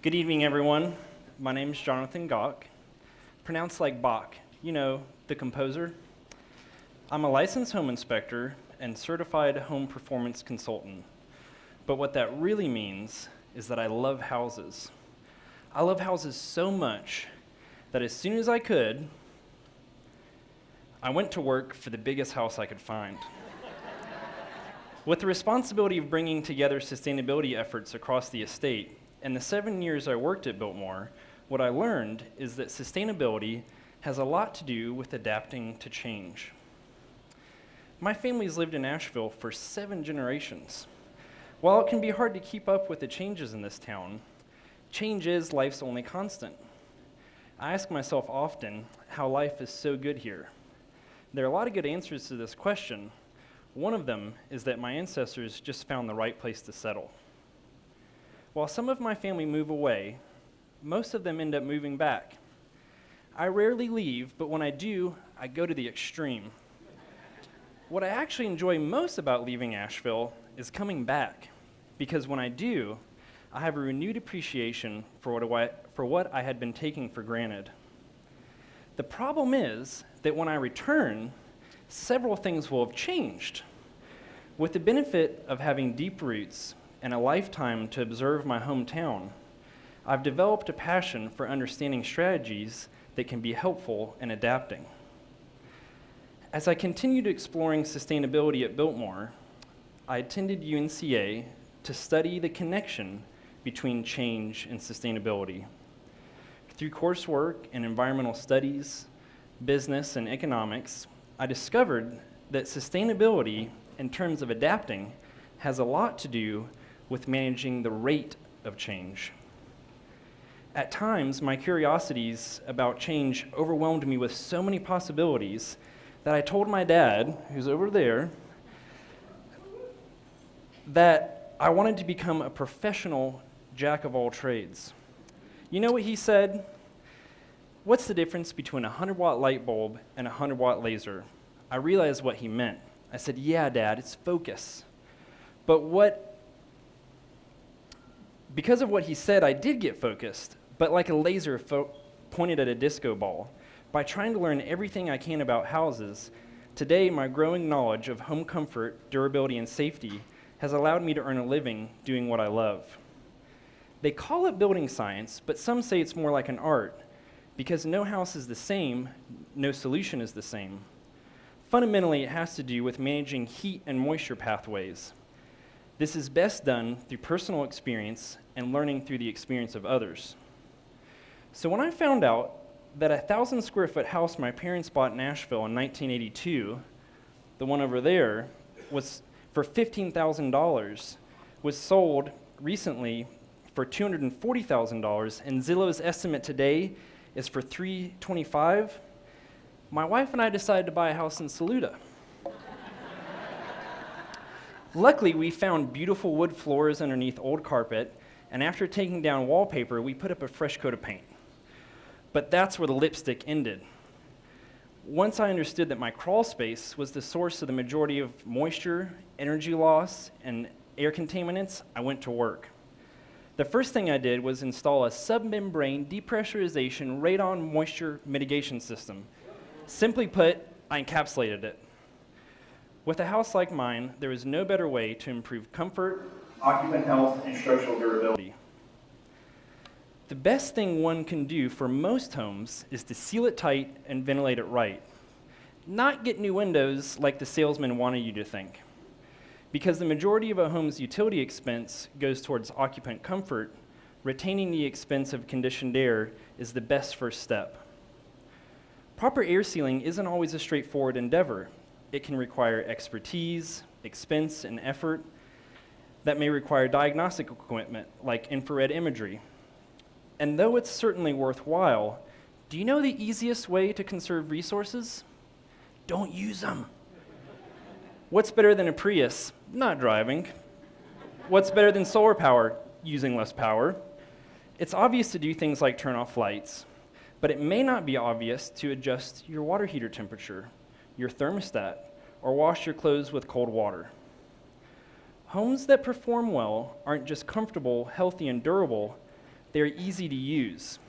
Good evening, everyone. My name is Jonathan Gach, pronounced like Bach, the composer. I'm a licensed home inspector and certified home performance consultant. But what that really means is that I love houses. I love houses so much that as soon as I could, I went to work for the biggest house I could find. With the responsibility of bringing together sustainability efforts across the estate, in the 7 years I worked at Biltmore, what I learned is that sustainability has a lot to do with adapting to change. My family's lived in Asheville for 7 generations. While it can be hard to keep up with the changes in this town, change is life's only constant. I ask myself often how life is so good here. There are a lot of good answers to this question. One of them is that my ancestors just found the right place to settle. While some of my family move away, most of them end up moving back. I rarely leave, but when I do, I go to the extreme. What I actually enjoy most about leaving Asheville is coming back, because when I do, I have a renewed appreciation for what I had been taking for granted. The problem is that when I return, several things will have changed. With the benefit of having deep roots and a lifetime to observe my hometown, I've developed a passion for understanding strategies that can be helpful in adapting. As I continued exploring sustainability at Biltmore, I attended UNCA to study the connection between change and sustainability. Through coursework in environmental studies, business, and economics, I discovered that sustainability, in terms of adapting, has a lot to do with managing the rate of change. At times, my curiosities about change overwhelmed me with so many possibilities that I told my dad, who's over there, that I wanted to become a professional jack of all trades. You know what he said? What's the difference between a 100-watt light bulb and a 100-watt laser? I realized what he meant. I said, yeah, Dad, it's focus. Because of what he said, I did get focused, but like a laser pointed at a disco ball. By trying to learn everything I can about houses, today my growing knowledge of home comfort, durability, and safety has allowed me to earn a living doing what I love. They call it building science, but some say it's more like an art, because no house is the same, no solution is the same. Fundamentally, it has to do with managing heat and moisture pathways. This is best done through personal experience and learning through the experience of others. So when I found out that a 1,000 square foot house my parents bought in Asheville in 1982, the one over there, was for $15,000, was sold recently for $240,000, and Zillow's estimate today is for $325,000, my wife and I decided to buy a house in Saluda. Luckily, we found beautiful wood floors underneath old carpet, and after taking down wallpaper, we put up a fresh coat of paint. But that's where the lipstick ended. Once I understood that my crawl space was the source of the majority of moisture, energy loss, and air contaminants, I went to work. The first thing I did was install a submembrane depressurization radon moisture mitigation system. Simply put, I encapsulated it. With a house like mine, there is no better way to improve comfort, occupant health, and structural durability. The best thing one can do for most homes is to seal it tight and ventilate it right. Not get new windows like the salesman wanted you to think. Because the majority of a home's utility expense goes towards occupant comfort, retaining the expense of conditioned air is the best first step. Proper air sealing isn't always a straightforward endeavor. It can require expertise, expense, and effort that may require diagnostic equipment like infrared imagery. And though it's certainly worthwhile, do you know the easiest way to conserve resources? Don't use them. What's better than a Prius? Not driving. What's better than solar power? Using less power. It's obvious to do things like turn off lights, but it may not be obvious to adjust your water heater temperature, your thermostat, or wash your clothes with cold water. Homes that perform well aren't just comfortable, healthy, and durable, They're easy to use.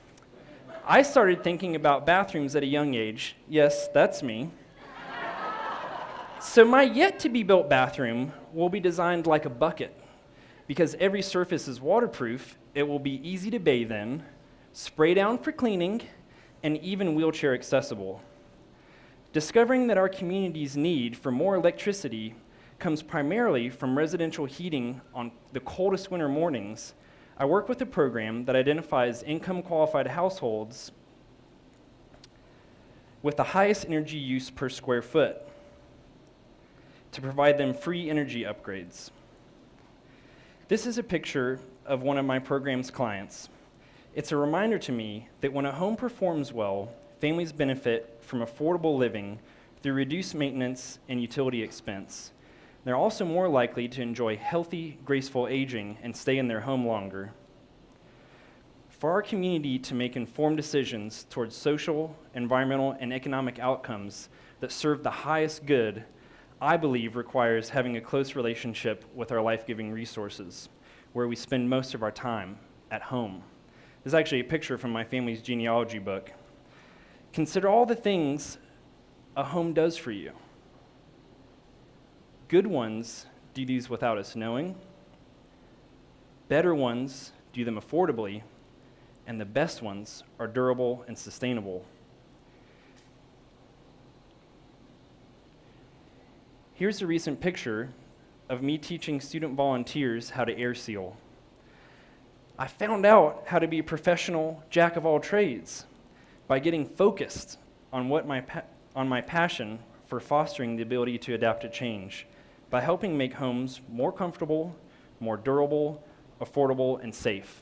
I started thinking about bathrooms at a young age. Yes, that's me. So my yet-to-be-built bathroom will be designed like a bucket. Because every surface is waterproof, it will be easy to bathe in, spray down for cleaning, and even wheelchair accessible. Discovering that our community's need for more electricity comes primarily from residential heating on the coldest winter mornings, I work with a program that identifies income-qualified households with the highest energy use per square foot to provide them free energy upgrades. This is a picture of one of my program's clients. It's a reminder to me that when a home performs well, families benefit from affordable living through reduced maintenance and utility expense. They're also more likely to enjoy healthy, graceful aging and stay in their home longer. For our community to make informed decisions towards social, environmental, and economic outcomes that serve the highest good, I believe requires having a close relationship with our life-giving resources, where we spend most of our time, at home. This is actually a picture from my family's genealogy book. Consider all the things a home does for you. Good ones do these without us knowing. Better ones do them affordably, and the best ones are durable and sustainable. Here's a recent picture of me teaching student volunteers how to air seal. I found out how to be a professional jack of all trades by getting focused on my passion for fostering the ability to adapt to change, by helping make homes more comfortable, more durable, affordable, and safe.